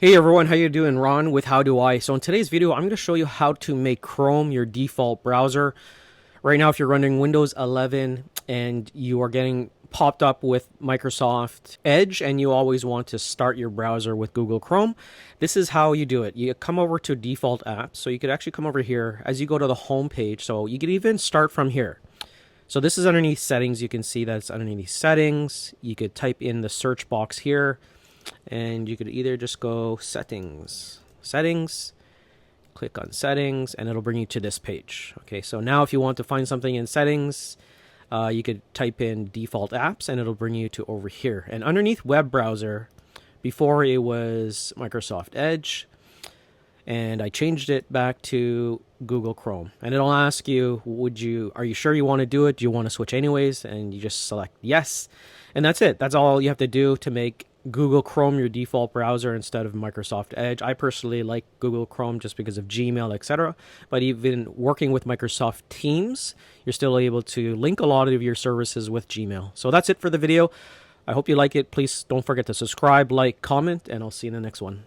Hey everyone, how you doing? Ron with How Do I. So in today's video, I'm going to show you how to make Chrome your default browser. Right now, if you're running Windows 11 and you are getting popped up with Microsoft Edge and you always want to start your browser with Google Chrome, this is how you do it. You come over to default apps. So you could actually come over here as you go to the home page. So you could even start from here. So this is underneath settings. You can see that it's underneath settings. You could type in the search box here and you could either just go settings, click on settings, and it'll bring you to this page. Okay, so now if you want to find something in settings, you could type in default apps and it'll bring you to over here. And underneath web browser, before it was Microsoft Edge, and I changed it back to Google Chrome. And it'll ask you, are you sure you want to do it? Do you want to switch anyways? And you just select yes. And that's it. That's all you have to do to make Google Chrome your default browser instead of Microsoft Edge. I personally like Google Chrome just because of Gmail, etc. But even working with Microsoft Teams, you're still able to link a lot of your services with Gmail. So that's it for the video. I hope you like it. Please don't forget to subscribe, like, comment, and I'll see you in the next one.